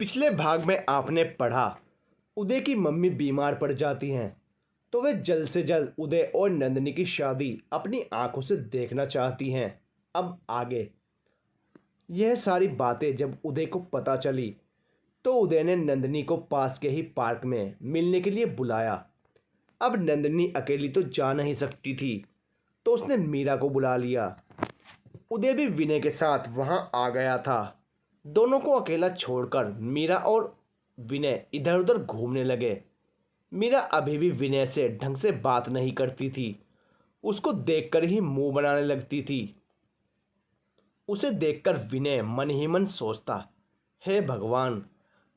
पिछले भाग में आपने पढ़ा उदय की मम्मी बीमार पड़ जाती हैं तो वे जल्द से जल्द उदय और नंदिनी की शादी अपनी आंखों से देखना चाहती हैं। अब आगे यह सारी बातें जब उदय को पता चली तो उदय ने नंदिनी को पास के ही पार्क में मिलने के लिए बुलाया। अब नंदिनी अकेली तो जा नहीं सकती थी तो उसने मीरा को बुला लिया। उदय भी विनय के साथ वहां आ गया था। दोनों को अकेला छोड़कर मीरा और विनय इधर उधर घूमने लगे। मीरा अभी भी विनय से ढंग से बात नहीं करती थी, उसको देखकर ही मुंह बनाने लगती थी। उसे देखकर विनय मन ही मन सोचता, हे भगवान,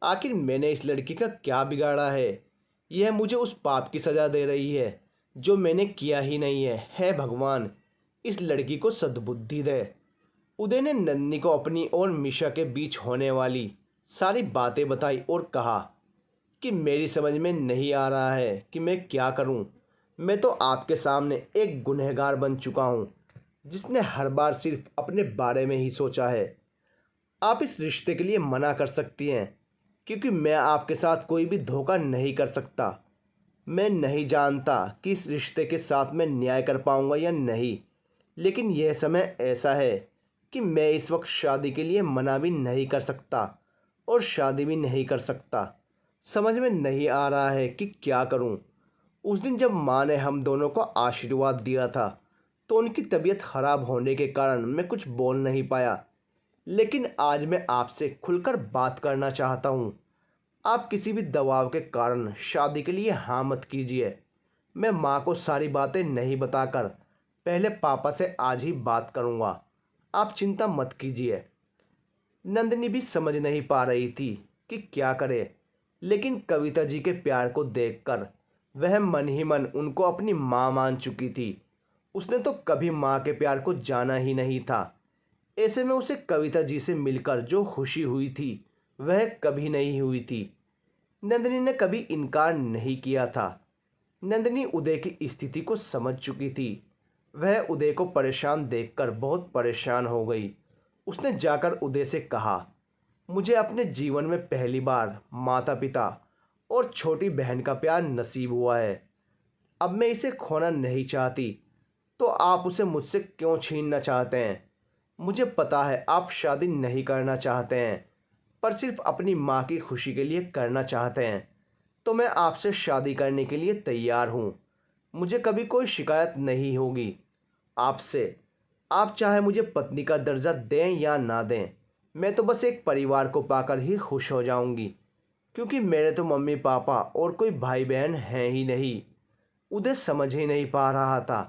आखिर मैंने इस लड़की का क्या बिगाड़ा है? यह मुझे उस पाप की सज़ा दे रही है जो मैंने किया ही नहीं है। हे भगवान, इस लड़की को सद्बुद्धि दे। उदय ने नंदिनी को अपनी और मीशा के बीच होने वाली सारी बातें बताई और कहा कि मेरी समझ में नहीं आ रहा है कि मैं क्या करूं। मैं तो आपके सामने एक गुनहगार बन चुका हूं जिसने हर बार सिर्फ अपने बारे में ही सोचा है। आप इस रिश्ते के लिए मना कर सकती हैं क्योंकि मैं आपके साथ कोई भी धोखा नहीं कर सकता। मैं नहीं जानता कि इस रिश्ते के साथ मैं न्याय कर पाऊंगा या नहीं, लेकिन यह समय ऐसा है कि मैं इस वक्त शादी के लिए मना भी नहीं कर सकता और शादी भी नहीं कर सकता। समझ में नहीं आ रहा है कि क्या करूं। उस दिन जब माँ ने हम दोनों को आशीर्वाद दिया था तो उनकी तबीयत खराब होने के कारण मैं कुछ बोल नहीं पाया, लेकिन आज मैं आपसे खुलकर बात करना चाहता हूं। आप किसी भी दबाव के कारण शादी के लिए हाँ मत कीजिए। मैं माँ को सारी बातें नहीं बताकर पहले पापा से आज ही बात करूँगा। आप चिंता मत कीजिए। नंदिनी भी समझ नहीं पा रही थी कि क्या करे, लेकिन कविता जी के प्यार को देखकर वह मन ही मन उनको अपनी माँ मान चुकी थी। उसने तो कभी माँ के प्यार को जाना ही नहीं था। ऐसे में उसे कविता जी से मिलकर जो खुशी हुई थी वह कभी नहीं हुई थी। नंदिनी ने कभी इनकार नहीं किया था। नंदिनी उदय की स्थिति को समझ चुकी थी। वह उदय को परेशान देखकर बहुत परेशान हो गई। उसने जाकर उदय से कहा, मुझे अपने जीवन में पहली बार माता पिता और छोटी बहन का प्यार नसीब हुआ है। अब मैं इसे खोना नहीं चाहती, तो आप उसे मुझसे क्यों छीनना चाहते हैं? मुझे पता है आप शादी नहीं करना चाहते हैं, पर सिर्फ अपनी माँ की खुशी के लिए करना चाहते हैं, तो मैं आपसे शादी करने के लिए तैयार हूँ। मुझे कभी कोई शिकायत नहीं होगी आपसे। आप चाहे मुझे पत्नी का दर्जा दें या ना दें, मैं तो बस एक परिवार को पाकर ही खुश हो जाऊंगी, क्योंकि मेरे तो मम्मी पापा और कोई भाई बहन हैं ही नहीं। उदय समझ ही नहीं पा रहा था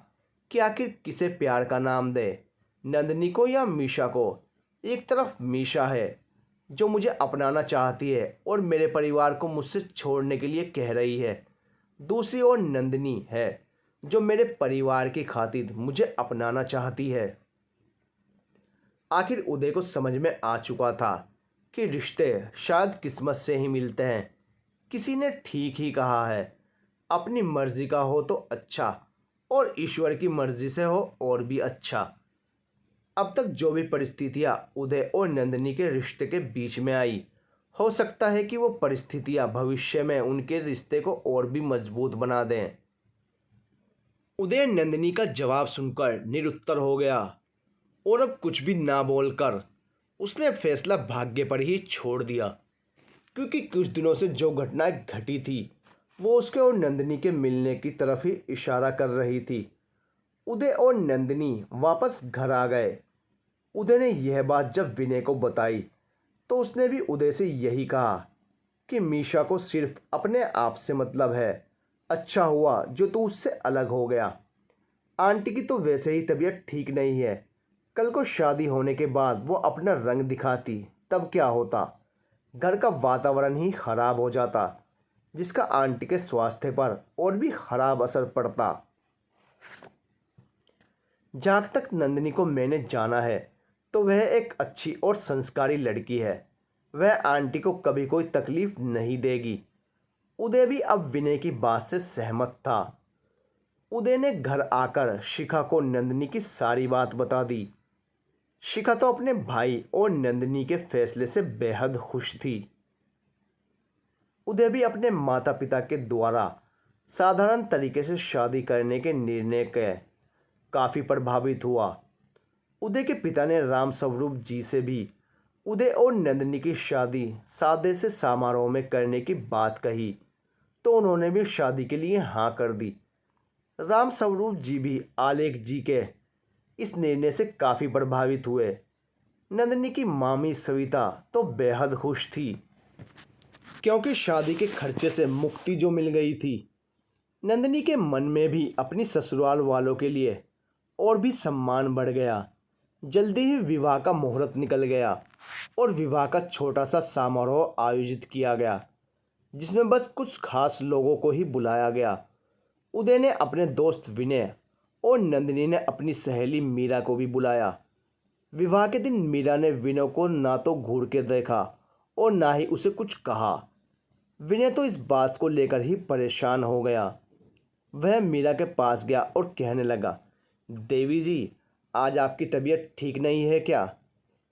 कि आखिर किसे प्यार का नाम दे, नंदिनी को या मीशा को। एक तरफ मीशा है जो मुझे अपनाना चाहती है और मेरे परिवार को मुझसे छोड़ने के लिए कह रही है, दूसरी ओर नंदिनी है जो मेरे परिवार की खातिर मुझे अपनाना चाहती है। आखिर उदय को समझ में आ चुका था कि रिश्ते शायद किस्मत से ही मिलते हैं। किसी ने ठीक ही कहा है, अपनी मर्जी का हो तो अच्छा और ईश्वर की मर्जी से हो और भी अच्छा। अब तक जो भी परिस्थितियाँ उदय और नंदिनी के रिश्ते के बीच में आई, हो सकता है कि वो परिस्थितियाँ भविष्य में उनके रिश्ते को और भी मजबूत बना दें। उदय नंदिनी का जवाब सुनकर निरुत्तर हो गया और अब कुछ भी ना बोलकर उसने फैसला भाग्य पर ही छोड़ दिया, क्योंकि कुछ दिनों से जो घटनाएं घटी थी वो उसके और नंदिनी के मिलने की तरफ ही इशारा कर रही थी। उदय और नंदिनी वापस घर आ गए। उदय ने यह बात जब विनय को बताई तो उसने भी उदय से यही कहा कि मीशा को सिर्फ अपने आप से मतलब है। अच्छा हुआ जो तू उससे अलग हो गया। आंटी की तो वैसे ही तबीयत ठीक नहीं है। कल को शादी होने के बाद वो अपना रंग दिखाती तब क्या होता? घर का वातावरण ही खराब हो जाता, जिसका आंटी के स्वास्थ्य पर और भी खराब असर पड़ता। जहाँ तक नंदिनी को मैंने जाना है तो वह एक अच्छी और संस्कारी लड़की है। वह आंटी को कभी कोई तकलीफ नहीं देगी। उदय भी अब विनय की बात से सहमत था। उदय ने घर आकर शिखा को नंदिनी की सारी बात बता दी। शिखा तो अपने भाई और नंदिनी के फैसले से बेहद खुश थी। उदय भी अपने माता पिता के द्वारा साधारण तरीके से शादी करने के निर्णय के काफ़ी प्रभावित हुआ। उदय के पिता ने राम स्वरूप जी से भी उदय और नंदिनी की शादी सादे से समारोह में करने की बात कही, तो उन्होंने भी शादी के लिए हाँ कर दी। राम स्वरूप जी भी आलेख जी के इस निर्णय से काफ़ी प्रभावित हुए। नंदिनी की मामी सविता तो बेहद खुश थी, क्योंकि शादी के खर्चे से मुक्ति जो मिल गई थी। नंदिनी के मन में भी अपनी ससुराल वालों के लिए और भी सम्मान बढ़ गया। जल्दी ही विवाह का मुहूर्त निकल गया और विवाह का छोटा सा समारोह आयोजित किया गया, जिसमें बस कुछ खास लोगों को ही बुलाया गया। उदय ने अपने दोस्त विनय और नंदिनी ने अपनी सहेली मीरा को भी बुलाया। विवाह के दिन मीरा ने विनय को ना तो घूर के देखा और ना ही उसे कुछ कहा। विनय तो इस बात को लेकर ही परेशान हो गया। वह मीरा के पास गया और कहने लगा, देवी जी, आज आपकी तबीयत ठीक नहीं है क्या?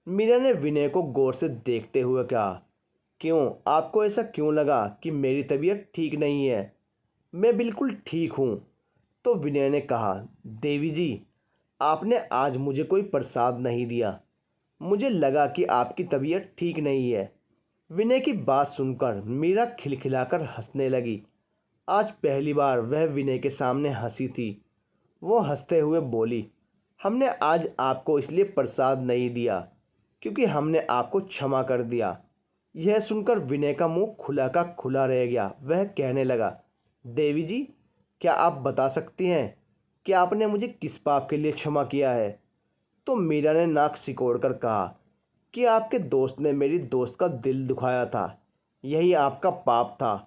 मीरा ने विनय को गौर से देखते हुए कहा, क्यों, आपको ऐसा क्यों लगा कि मेरी तबीयत ठीक नहीं है? मैं बिल्कुल ठीक हूँ। तो विनय ने कहा, देवी जी, आपने आज मुझे कोई प्रसाद नहीं दिया। मुझे लगा कि आपकी तबीयत ठीक नहीं है। विनय की बात सुनकर मीरा खिलखिलाकर हंसने लगी। आज पहली बार वह विनय के सामने हंसी थी। वो हंसते हुए बोली, हमने आज आपको इसलिए प्रसाद नहीं दिया क्योंकि हमने आपको क्षमा कर दिया। यह सुनकर विनय का मुंह खुला का खुला रह गया। वह कहने लगा, देवी जी, क्या आप बता सकती हैं कि आपने मुझे किस पाप के लिए क्षमा किया है? तो मीरा ने नाक सिकोड़कर कहा कि आपके दोस्त ने मेरी दोस्त का दिल दुखाया था, यही आपका पाप था।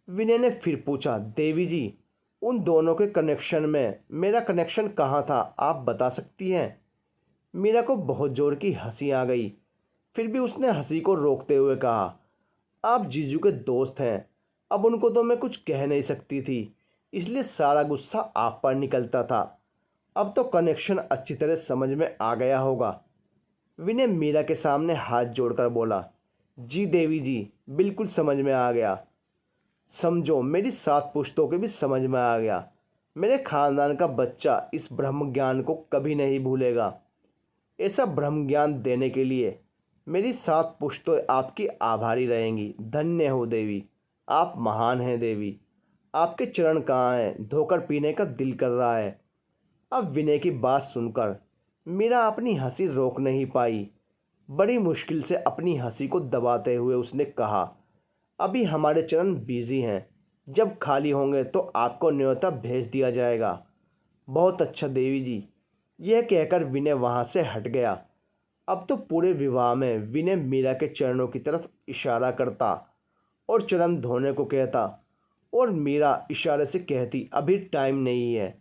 विनय ने फिर पूछा, देवी जी, उन दोनों के कनेक्शन में मेरा कनेक्शन कहाँ था, आप बता सकती हैं? मीरा को बहुत जोर की हंसी आ गई। फिर भी उसने हंसी को रोकते हुए कहा, आप जीजू के दोस्त हैं, अब उनको तो मैं कुछ कह नहीं सकती थी, इसलिए सारा गुस्सा आप पर निकलता था। अब तो कनेक्शन अच्छी तरह समझ में आ गया होगा। विनय मीरा के सामने हाथ जोड़कर बोला, जी देवी जी, बिल्कुल समझ में आ गया। समझो, मेरी 7 पुश्तों के भी समझ में आ गया। मेरे खानदान का बच्चा इस ब्रह्म ज्ञान को कभी नहीं भूलेगा। ऐसा ब्रह्म ज्ञान देने के लिए मेरी 7 पुश्तों आपकी आभारी रहेंगी। धन्य हो देवी, आप महान हैं देवी। आपके चरण कहाँ हैं? धोकर पीने का दिल कर रहा है। अब विनय की बात सुनकर मीरा अपनी हंसी रोक नहीं पाई। बड़ी मुश्किल से अपनी हंसी को दबाते हुए उसने कहा, अभी हमारे चरण बिजी हैं, जब खाली होंगे तो आपको न्योता भेज दिया जाएगा। बहुत अच्छा देवी जी। यह कहकर विनय वहाँ से हट गया। अब तो पूरे विवाह में विनय मीरा के चरणों की तरफ इशारा करता और चरण धोने को कहता और मीरा इशारे से कहती, अभी टाइम नहीं है।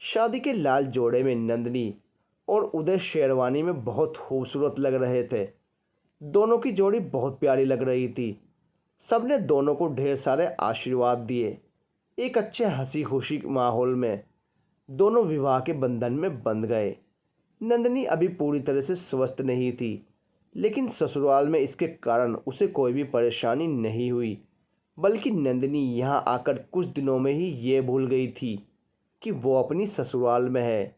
शादी के लाल जोड़े में नंदिनी और उदय शेरवानी में बहुत खूबसूरत लग रहे थे। दोनों की जोड़ी बहुत प्यारी लग रही थी। सबने दोनों को ढेर सारे आशीर्वाद दिए। एक अच्छे हंसी खुशी माहौल में दोनों विवाह के बंधन में बंध गए। नंदिनी अभी पूरी तरह से स्वस्थ नहीं थी, लेकिन ससुराल में इसके कारण उसे कोई भी परेशानी नहीं हुई, बल्कि नंदिनी यहाँ आकर कुछ दिनों में ही ये भूल गई थी कि वो अपनी ससुराल में है।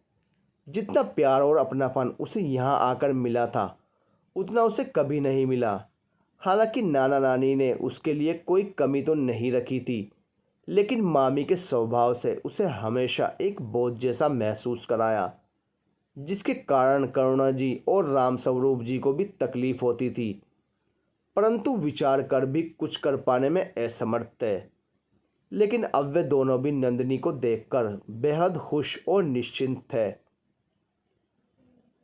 जितना प्यार और अपनापन उसे यहाँ आकर मिला था, उतना उसे कभी नहीं मिला। हालांकि नाना नानी ने उसके लिए कोई कमी तो नहीं रखी थी, लेकिन मामी के स्वभाव से उसे हमेशा एक बोझ जैसा महसूस कराया, जिसके कारण करुणा जी और राम स्वरूप जी को भी तकलीफ होती थी, परंतु विचार कर भी कुछ कर पाने में असमर्थ थे। लेकिन अब वे दोनों भी नंदिनी को देखकर बेहद खुश और निश्चिंत थे।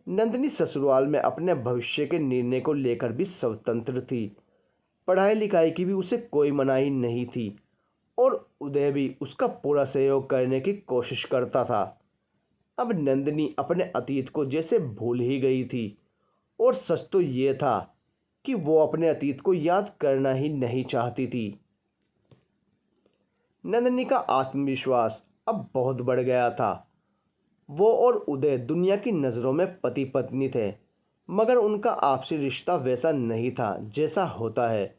नंदिनी ससुराल में अपने भविष्य के निर्णय को लेकर भी स्वतंत्र थी। पढ़ाई लिखाई की भी उसे कोई मनाही नहीं थी और उदय भी उसका पूरा सहयोग करने की कोशिश करता था। अब नंदिनी अपने अतीत को जैसे भूल ही गई थी और सच तो ये था कि वो अपने अतीत को याद करना ही नहीं चाहती थी। नंदिनी का आत्मविश्वास अब बहुत बढ़ गया था। वो और उदय दुनिया की नज़रों में पति पत्नी थे, मगर उनका आपसी रिश्ता वैसा नहीं था जैसा होता है।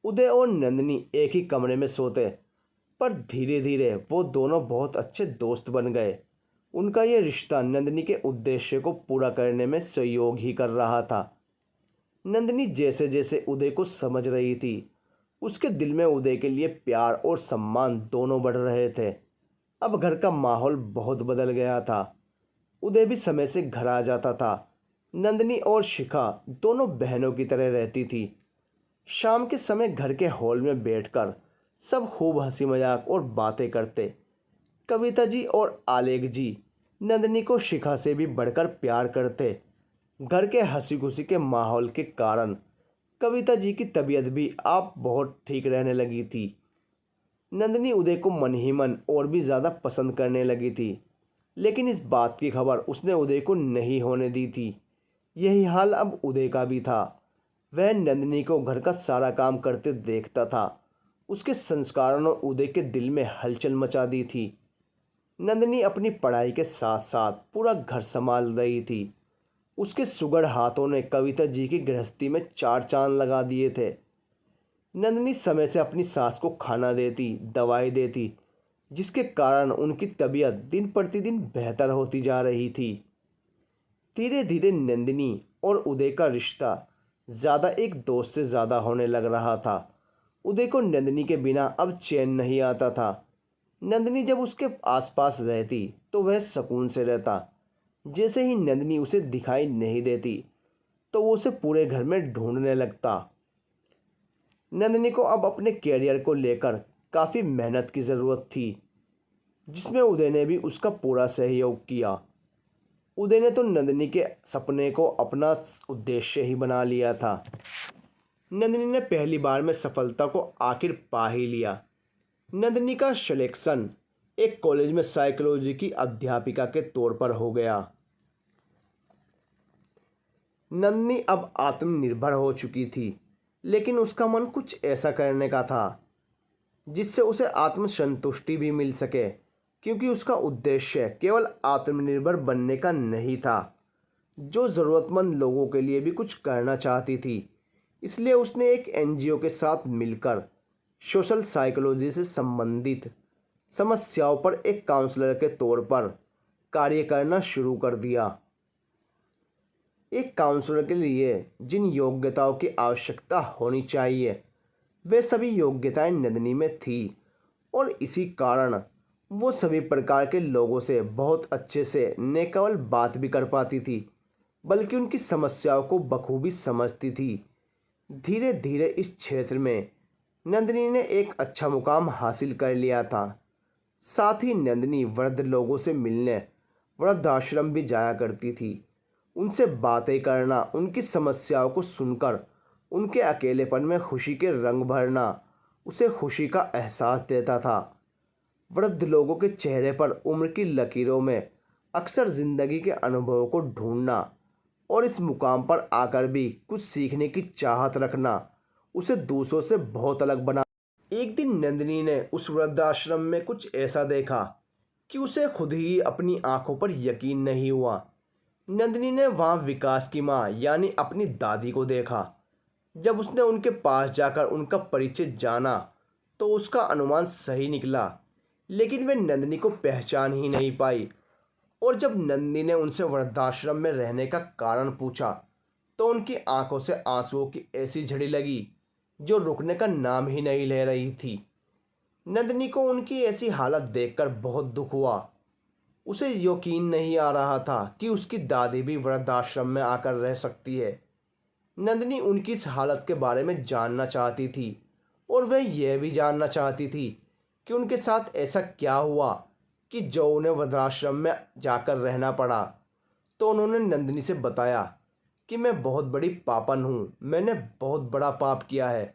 उदय और नंदिनी एक ही कमरे में सोते, पर धीरे धीरे वो दोनों बहुत अच्छे दोस्त बन गए। उनका ये रिश्ता नंदिनी के उद्देश्य को पूरा करने में सहयोग ही कर रहा था। नंदिनी जैसे जैसे उदय को समझ रही थी, उसके दिल में उदय के लिए प्यार और सम्मान दोनों बढ़ रहे थे। अब घर का माहौल बहुत बदल गया था। उदय भी समय से घर आ जाता था। नंदिनी और शिखा दोनों बहनों की तरह रहती थी। शाम के समय घर के हॉल में बैठकर सब खूब हंसी मजाक और बातें करते। कविता जी और आलेख जी नंदिनी को शिखा से भी बढ़कर प्यार करते। घर के हंसी खुशी के माहौल के कारण कविता जी की तबीयत भी आप बहुत ठीक रहने लगी थी। नंदिनी उदय को मन ही मन और भी ज़्यादा पसंद करने लगी थी, लेकिन इस बात की खबर उसने उदय को नहीं होने दी थी। यही हाल अब उदय का भी था। वह नंदिनी को घर का सारा काम करते देखता था। उसके संस्कारों ने उदय के दिल में हलचल मचा दी थी। नंदिनी अपनी पढ़ाई के साथ साथ पूरा घर संभाल रही थी। उसके सुघड़ हाथों ने कविता जी की गृहस्थी में चार चांद लगा दिए थे। नंदिनी समय से अपनी सास को खाना देती, दवाई देती, जिसके कारण उनकी तबीयत दिन प्रतिदिन बेहतर होती जा रही थी। धीरे धीरे नंदिनी और उदय का रिश्ता ज़्यादा एक दोस्त से ज़्यादा होने लग रहा था। उदय को नंदिनी के बिना अब चैन नहीं आता था। नंदिनी जब उसके आसपास रहती तो वह सुकून से रहता। जैसे ही नंदिनी उसे दिखाई नहीं देती तो वो उसे पूरे घर में ढूंढने लगता। नंदिनी को अब अपने कैरियर को लेकर काफ़ी मेहनत की ज़रूरत थी, जिसमें उदय ने भी उसका पूरा सहयोग किया। उदय ने तो नंदिनी के सपने को अपना उद्देश्य ही बना लिया था। नंदिनी ने पहली बार में सफलता को आखिर पा ही लिया। नंदिनी का सिलेक्शन एक कॉलेज में साइकोलॉजी की अध्यापिका के तौर पर हो गया। नंदिनी अब आत्मनिर्भर हो चुकी थी, लेकिन उसका मन कुछ ऐसा करने का था जिससे उसे आत्मसंतुष्टि भी मिल सके, क्योंकि उसका उद्देश्य केवल आत्मनिर्भर बनने का नहीं था, जो ज़रूरतमंद लोगों के लिए भी कुछ करना चाहती थी। इसलिए उसने एक एनजीओ के साथ मिलकर सोशल साइकोलॉजी से संबंधित समस्याओं पर एक काउंसलर के तौर पर कार्य करना शुरू कर दिया। एक काउंसलर के लिए जिन योग्यताओं की आवश्यकता होनी चाहिए, वे सभी योग्यताएं नंदिनी में थी, और इसी कारण वो सभी प्रकार के लोगों से बहुत अच्छे से न केवल बात भी कर पाती थी, बल्कि उनकी समस्याओं को बखूबी समझती थी। धीरे धीरे इस क्षेत्र में नंदिनी ने एक अच्छा मुकाम हासिल कर लिया था। साथ ही नंदिनी वृद्ध लोगों से मिलने वृद्धाश्रम भी जाया करती थी। उनसे बातें करना, उनकी समस्याओं को सुनकर उनके अकेलेपन में खुशी के रंग भरना उसे खुशी का एहसास देता था। वृद्ध लोगों के चेहरे पर उम्र की लकीरों में अक्सर ज़िंदगी के अनुभवों को ढूंढना और इस मुकाम पर आकर भी कुछ सीखने की चाहत रखना उसे दूसरों से बहुत अलग बना। एक दिन नंदिनी ने उस वृद्धाश्रम में कुछ ऐसा देखा कि उसे खुद ही अपनी आंखों पर यकीन नहीं हुआ। नंदिनी ने वहाँ विकास की माँ यानी अपनी दादी को देखा। जब उसने उनके पास जाकर उनका परिचय जाना तो उसका अनुमान सही निकला, लेकिन वे नंदिनी को पहचान ही नहीं पाई। और जब नंदिनी ने उनसे वृद्धाश्रम में रहने का कारण पूछा तो उनकी आंखों से आंसुओं की ऐसी झड़ी लगी जो रुकने का नाम ही नहीं ले रही थी। नंदिनी को उनकी ऐसी हालत देखकर बहुत दुख हुआ। उसे यकीन नहीं आ रहा था कि उसकी दादी भी वृद्धाश्रम में आकर रह सकती है। नंदिनी उनकी इस हालत के बारे में जानना चाहती थी, और वह यह भी जानना चाहती थी कि उनके साथ ऐसा क्या हुआ कि जो उन्हें वृद्धाश्रम में जाकर रहना पड़ा। तो उन्होंने नंदिनी से बताया कि मैं बहुत बड़ी पापन हूँ, मैंने बहुत बड़ा पाप किया है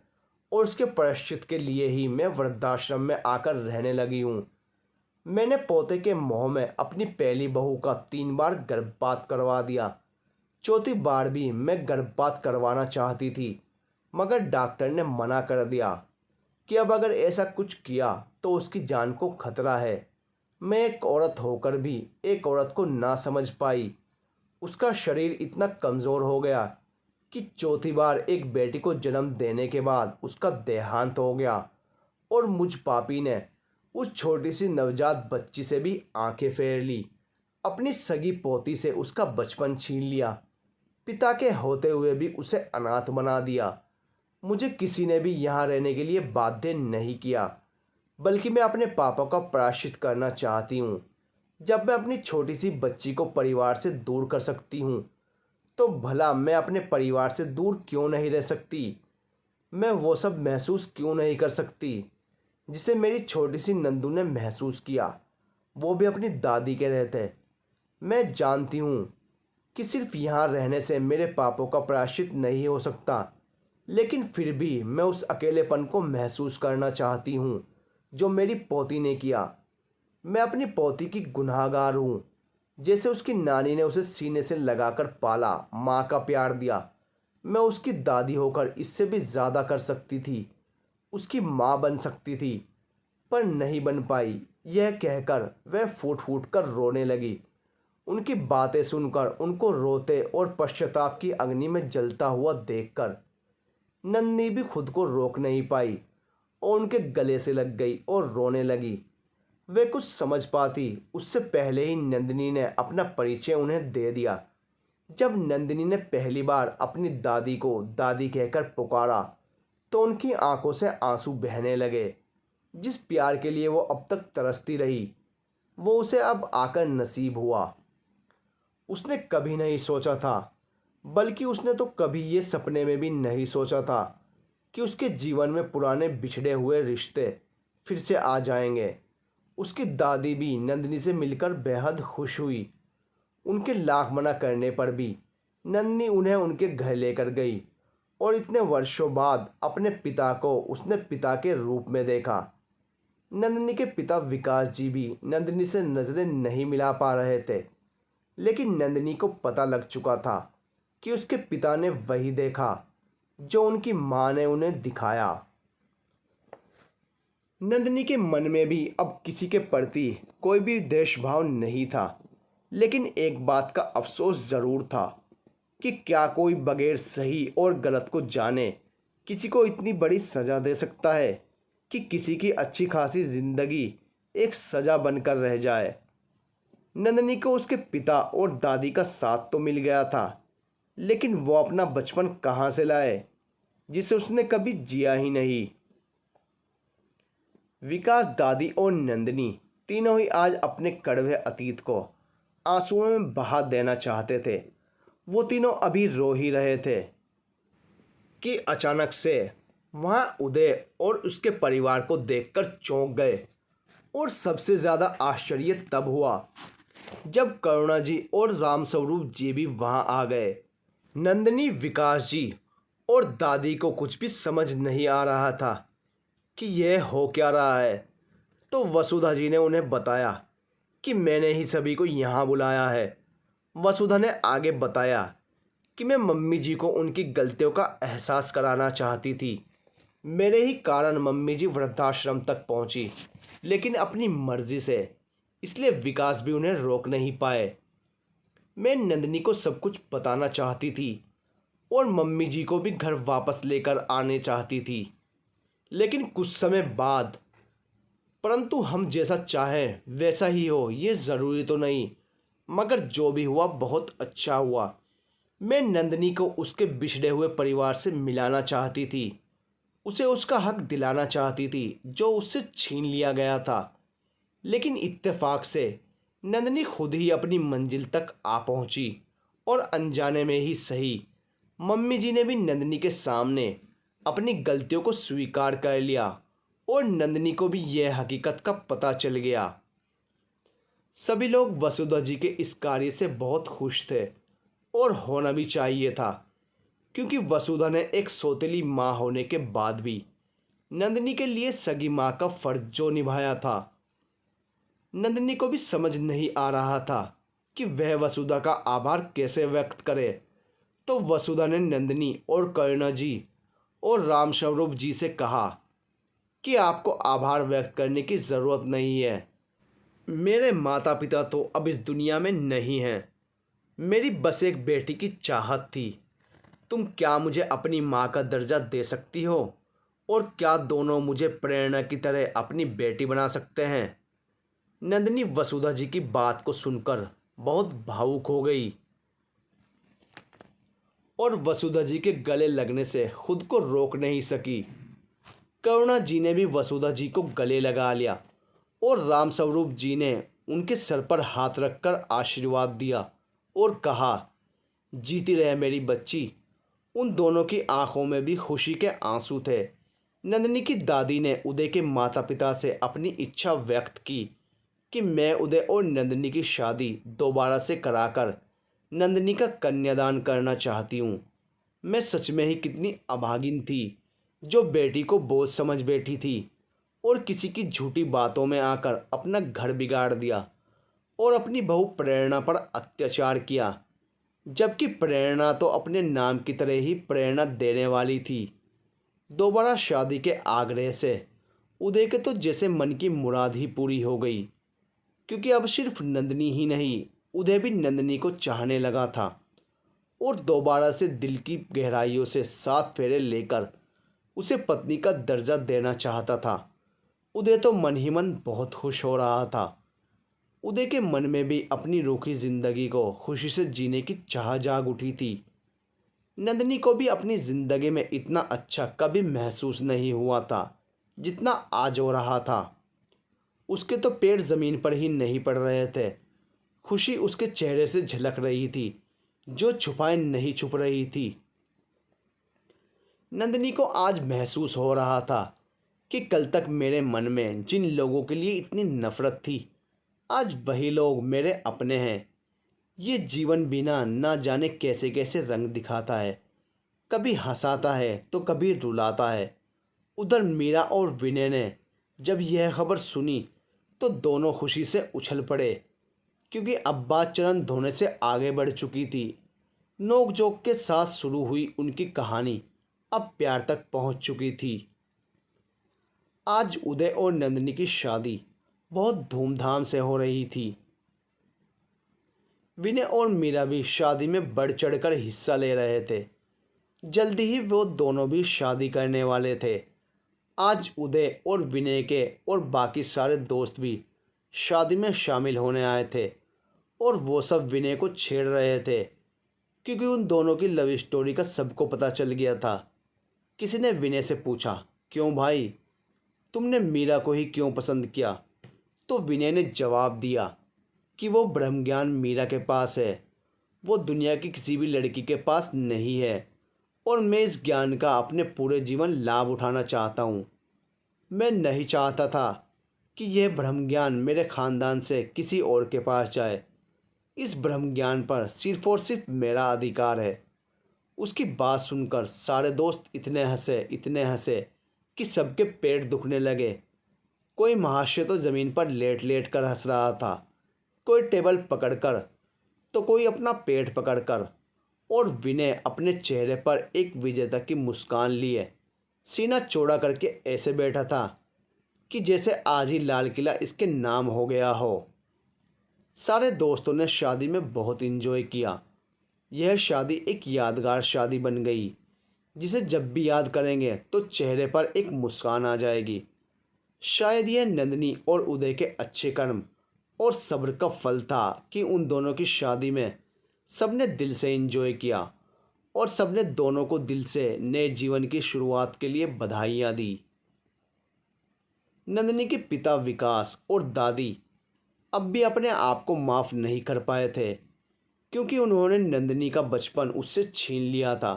और उसके प्रायश्चित के लिए ही मैं वृद्धाश्रम में आकर रहने लगी हूँ। मैंने पोते के मोह में अपनी पहली बहू का 3 बार गर्भपात करवा दिया। चौथी बार भी मैं गर्भपात करवाना चाहती थी, मगर डॉक्टर ने मना कर दिया कि अब अगर ऐसा कुछ किया तो उसकी जान को खतरा है। मैं एक औरत होकर भी एक औरत को ना समझ पाई। उसका शरीर इतना कमज़ोर हो गया कि चौथी बार एक बेटी को जन्म देने के बाद उसका देहांत हो गया और मुझ पापी ने उस छोटी सी नवजात बच्ची से भी आंखें फेर ली, अपनी सगी पोती से उसका बचपन छीन लिया, पिता के होते हुए भी उसे अनाथ बना दिया। मुझे किसी ने भी यहाँ रहने के लिए बाध्य नहीं किया, बल्कि मैं अपने पापों का प्रायश्चित करना चाहती हूँ। जब मैं अपनी छोटी सी बच्ची को परिवार से दूर कर सकती हूँ, तो भला मैं अपने परिवार से दूर क्यों नहीं रह सकती? मैं वो सब महसूस क्यों नहीं कर सकती जिसे मेरी छोटी सी नंदू ने महसूस किया, वो भी अपनी दादी के रहते। मैं जानती हूँ कि सिर्फ यहाँ रहने से मेरे पापों का प्रायश्चित नहीं हो सकता, लेकिन फिर भी मैं उस अकेलेपन को महसूस करना चाहती हूँ जो मेरी पोती ने किया। मैं अपनी पोती की गुनहगार हूँ। जैसे उसकी नानी ने उसे सीने से लगाकर पाला, माँ का प्यार दिया, मैं उसकी दादी होकर इससे भी ज़्यादा कर सकती थी, उसकी माँ बन सकती थी, पर नहीं बन पाई। यह कहकर वह फूट फूट कर रोने लगी। उनकी बातें सुनकर, उनको रोते और पश्चाताप की अग्नि में जलता हुआ देखकर नंदनी भी खुद को रोक नहीं पाई और उनके गले से लग गई और रोने लगी। वे कुछ समझ पाती उससे पहले ही नंदिनी ने अपना परिचय उन्हें दे दिया। जब नंदिनी ने पहली बार अपनी दादी को दादी कहकर पुकारा, तो उनकी आंखों से आंसू बहने लगे। जिस प्यार के लिए वो अब तक तरसती रही, वो उसे अब आकर नसीब हुआ। उसने कभी नहीं सोचा था, बल्कि उसने तो कभी ये सपने में भी नहीं सोचा था कि उसके जीवन में पुराने बिछड़े हुए रिश्ते फिर से आ जाएंगे। उसकी दादी भी नंदिनी से मिलकर बेहद खुश हुई। उनके लाख मना करने पर भी नंदिनी उन्हें उनके घर लेकर गई और इतने वर्षों बाद अपने पिता को उसने पिता के रूप में देखा। नंदिनी के पिता विकास जी भी नंदिनी से नज़रें नहीं मिला पा रहे थे, लेकिन नंदिनी को पता लग चुका था कि उसके पिता ने वही देखा जो उनकी माँ ने उन्हें दिखाया। नंदिनी के मन में भी अब किसी के प्रति कोई भी द्वेषभाव नहीं था, लेकिन एक बात का अफसोस ज़रूर था कि क्या कोई बगैर सही और गलत को जाने किसी को इतनी बड़ी सज़ा दे सकता है कि किसी की अच्छी खासी ज़िंदगी एक सज़ा बनकर रह जाए। नंदिनी को उसके पिता और दादी का साथ तो मिल गया था, लेकिन वो अपना बचपन कहाँ से लाए जिसे उसने कभी जिया ही नहीं। विकास, दादी और नंदिनी तीनों ही आज अपने कड़वे अतीत को आंसुओं में बहा देना चाहते थे। वो तीनों अभी रो ही रहे थे कि अचानक से वहाँ उदय और उसके परिवार को देखकर चौंक गए। और सबसे ज़्यादा आश्चर्य तब हुआ जब करुणा जी और राम स्वरूप जी भी वहाँ आ गए। नंदिनी, विकास जी और दादी को कुछ भी समझ नहीं आ रहा था कि यह हो क्या रहा है। तो वसुधा जी ने उन्हें बताया कि मैंने ही सभी को यहाँ बुलाया है। वसुधा ने आगे बताया कि मैं मम्मी जी को उनकी गलतियों का एहसास कराना चाहती थी। मेरे ही कारण मम्मी जी वृद्धाश्रम तक पहुँची, लेकिन अपनी मर्जी से, इसलिए विकास भी उन्हें रोक नहीं पाए। मैं नंदिनी को सब कुछ बताना चाहती थी और मम्मी जी को भी घर वापस लेकर आने चाहती थी, लेकिन कुछ समय बाद। परंतु हम जैसा चाहें वैसा ही हो, ये ज़रूरी तो नहीं, मगर जो भी हुआ बहुत अच्छा हुआ। मैं नंदिनी को उसके बिछड़े हुए परिवार से मिलाना चाहती थी, उसे उसका हक दिलाना चाहती थी जो उससे छीन लिया गया था। लेकिन इत्तेफाक से नंदिनी खुद ही अपनी मंजिल तक आ पहुंची और अनजाने में ही सही, मम्मी जी ने भी नंदिनी के सामने अपनी गलतियों को स्वीकार कर लिया और नंदिनी को भी यह हकीकत का पता चल गया। सभी लोग वसुधा जी के इस कार्य से बहुत खुश थे और होना भी चाहिए था, क्योंकि वसुधा ने एक सौतेली माँ होने के बाद भी नंदिनी के लिए सगी माँ का फर्ज जो निभाया था। नंदिनी को भी समझ नहीं आ रहा था कि वह वसुधा का आभार कैसे व्यक्त करे। तो वसुधा ने नंदिनी और करुणा जी और राम स्वरूप जी से कहा कि आपको आभार व्यक्त करने की ज़रूरत नहीं है। मेरे माता पिता तो अब इस दुनिया में नहीं हैं। मेरी बस एक बेटी की चाहत थी, तुम क्या मुझे अपनी माँ का दर्जा दे सकती हो? और क्या दोनों मुझे प्रेरणा की तरह अपनी बेटी बना सकते हैं? नंदिनी वसुधा जी की बात को सुनकर बहुत भावुक हो गई और वसुधा जी के गले लगने से खुद को रोक नहीं सकी। करुणा जी ने भी वसुधा जी को गले लगा लिया और रामस्वरूप जी ने उनके सर पर हाथ रखकर आशीर्वाद दिया और कहा, जीती रहे मेरी बच्ची। उन दोनों की आंखों में भी खुशी के आंसू थे। नंदिनी की दादी ने उदय के माता पिता से अपनी इच्छा व्यक्त की कि मैं उदय और नंदिनी की शादी दोबारा से कराकर नंदिनी का कन्यादान करना चाहती हूँ। मैं सच में ही कितनी अभागिन थी जो बेटी को बोझ समझ बैठी थी और किसी की झूठी बातों में आकर अपना घर बिगाड़ दिया और अपनी बहू प्रेरणा पर अत्याचार किया, जबकि प्रेरणा तो अपने नाम की तरह ही प्रेरणा देने वाली थी। दोबारा शादी के आग्रह से उदय के तो जैसे मन की मुराद ही पूरी हो गई, क्योंकि अब सिर्फ नंदिनी ही नहीं, उदय भी नंदिनी को चाहने लगा था और दोबारा से दिल की गहराइयों से 7 फेरे लेकर उसे पत्नी का दर्जा देना चाहता था। उदय तो मन ही मन बहुत खुश हो रहा था। उदय के मन में भी अपनी रूखी जिंदगी को खुशी से जीने की चाह जाग उठी थी। नंदिनी को भी अपनी जिंदगी में इतना अच्छा कभी महसूस नहीं हुआ था जितना आज हो रहा था। उसके तो पैर जमीन पर ही नहीं पड़ रहे थे। खुशी उसके चेहरे से झलक रही थी जो छुपाए नहीं छुप रही थी। नंदिनी को आज महसूस हो रहा था कि कल तक मेरे मन में जिन लोगों के लिए इतनी नफरत थी, आज वही लोग मेरे अपने हैं। ये जीवन बिना ना जाने कैसे कैसे रंग दिखाता है, कभी हंसाता है तो कभी रुलाता है। उधर मीरा और विनय ने जब यह खबर सुनी तो दोनों खुशी से उछल पड़े, क्योंकि अब बात चरण धोने से आगे बढ़ चुकी थी। नोक-झोंक के साथ शुरू हुई उनकी कहानी अब प्यार तक पहुंच चुकी थी। आज उदय और नंदिनी की शादी बहुत धूमधाम से हो रही थी। विनय और मीरा भी शादी में बढ़ चढ़कर हिस्सा ले रहे थे। जल्दी ही वो दोनों भी शादी करने वाले थे। आज उदय और विनय के और बाकी सारे दोस्त भी शादी में शामिल होने आए थे और वो सब विनय को छेड़ रहे थे, क्योंकि उन दोनों की लव स्टोरी का सबको पता चल गया था। किसी ने विनय से पूछा, क्यों भाई, तुमने मीरा को ही क्यों पसंद किया? तो विनय ने जवाब दिया कि वो ब्रह्म ज्ञान मीरा के पास है, वो दुनिया की किसी भी लड़की के पास नहीं है और मैं इस ज्ञान का अपने पूरे जीवन लाभ उठाना चाहता हूँ। मैं नहीं चाहता था कि यह ब्रह्म ज्ञान मेरे ख़ानदान से किसी और के पास जाए। इस ब्रह्म ज्ञान पर सिर्फ और सिर्फ मेरा अधिकार है। उसकी बात सुनकर सारे दोस्त इतने हंसे कि सबके पेट दुखने लगे। कोई महाशय तो ज़मीन पर लेट लेट कर हंस रहा था, कोई टेबल पकड़कर तो कोई अपना पेट पकड़कर, और विनय अपने चेहरे पर एक विजेता की मुस्कान लिए सीना चौड़ा करके ऐसे बैठा था कि जैसे आज ही लाल किला इसके नाम हो गया हो। सारे दोस्तों ने शादी में बहुत एंजॉय किया। यह शादी एक यादगार शादी बन गई, जिसे जब भी याद करेंगे तो चेहरे पर एक मुस्कान आ जाएगी। शायद यह नंदिनी और उदय के अच्छे कर्म और सब्र का फल था कि उन दोनों की शादी में सबने दिल से एंजॉय किया और सबने दोनों को दिल से नए जीवन की शुरुआत के लिए बधाइयाँ दी। नंदिनी के पिता विकास और दादी अब भी अपने आप को माफ़ नहीं कर पाए थे, क्योंकि उन्होंने नंदिनी का बचपन उससे छीन लिया था।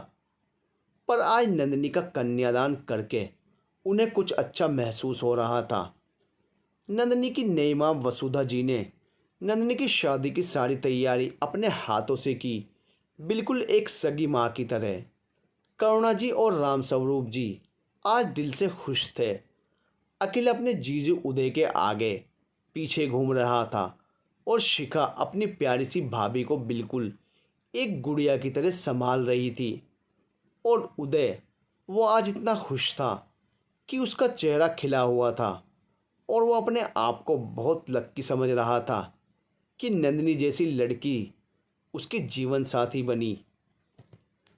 पर आज नंदिनी का कन्यादान करके उन्हें कुछ अच्छा महसूस हो रहा था। नंदिनी की नई माँ वसुधा जी ने नंदिनी की शादी की सारी तैयारी अपने हाथों से की, बिल्कुल एक सगी माँ की तरह। करुणा जी और रामस्वरूप जी आज दिल से खुश थे। अखिल अपने जीजू उदय के आगे पीछे घूम रहा था और शिखा अपनी प्यारी सी भाभी को बिल्कुल एक गुड़िया की तरह संभाल रही थी। और उदय, वो आज इतना खुश था कि उसका चेहरा खिला हुआ था और वो अपने आप को बहुत लक्की समझ रहा था कि नंदिनी जैसी लड़की उसकी जीवन साथी बनी।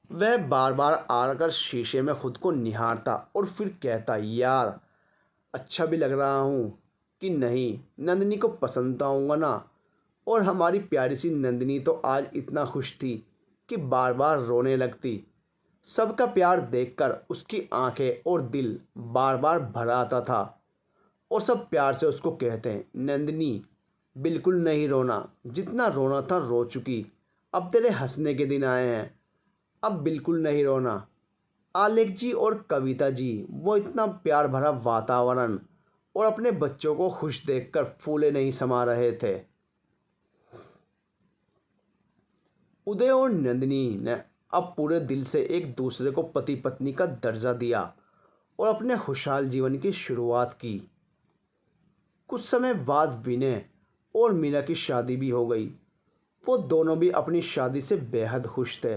वह बार बार आकर शीशे में खुद को निहारता और फिर कहता, यार अच्छा भी लग रहा हूँ कि नहीं, नंदिनी को पसंद तो आऊँगा ना। और हमारी प्यारी सी नंदिनी तो आज इतना खुश थी कि बार बार रोने लगती। सबका प्यार देखकर उसकी आंखें और दिल बार बार भर आता था और सब प्यार से उसको कहते हैं, नंदिनी बिल्कुल नहीं रोना, जितना रोना था रो चुकी, अब तेरे हंसने के दिन आए हैं, अब बिल्कुल नहीं रोना। आलेख जी और कविता जी वो इतना प्यार भरा वातावरण और अपने बच्चों को खुश देखकर फूले नहीं समा रहे थे। उदय और नंदिनी ने अब पूरे दिल से एक दूसरे को पति पत्नी का दर्जा दिया और अपने खुशहाल जीवन की शुरुआत की। कुछ समय बाद विनय और मीना की शादी भी हो गई। वो दोनों भी अपनी शादी से बेहद खुश थे।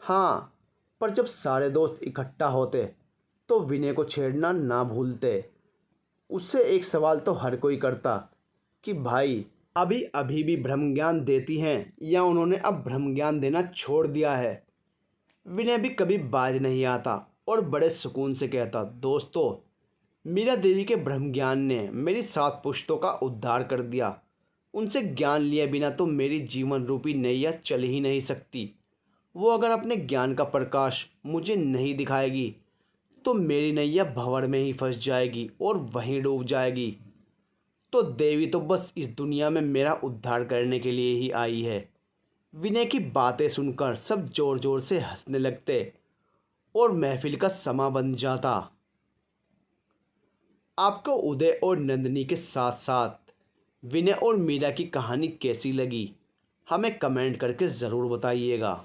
हाँ, पर जब सारे दोस्त इकट्ठा होते तो विनय को छेड़ना ना भूलते। उससे एक सवाल तो हर कोई करता कि भाई अभी अभी भी ब्रह्म ज्ञान देती हैं या उन्होंने अब ब्रह्म ज्ञान देना छोड़ दिया है। विनय भी कभी बाज नहीं आता और बड़े सुकून से कहता, दोस्तों मीरा देवी के ब्रह्म ज्ञान ने मेरी 7 पुश्तों का उद्धार कर दिया। उनसे ज्ञान लिए बिना तो मेरी जीवन रूपी नैया चल ही नहीं सकती। वो अगर अपने ज्ञान का प्रकाश मुझे नहीं दिखाएगी तो मेरी नैया भंवर में ही फंस जाएगी और वहीं डूब जाएगी। तो देवी तो बस इस दुनिया में मेरा उद्धार करने के लिए ही आई है। विनय की बातें सुनकर सब जोर जोर से हंसने लगते और महफिल का समा बन जाता। आपको उदय और नंदिनी के साथ साथ विनय और मीरा की कहानी कैसी लगी, हमें कमेंट करके ज़रूर बताइएगा।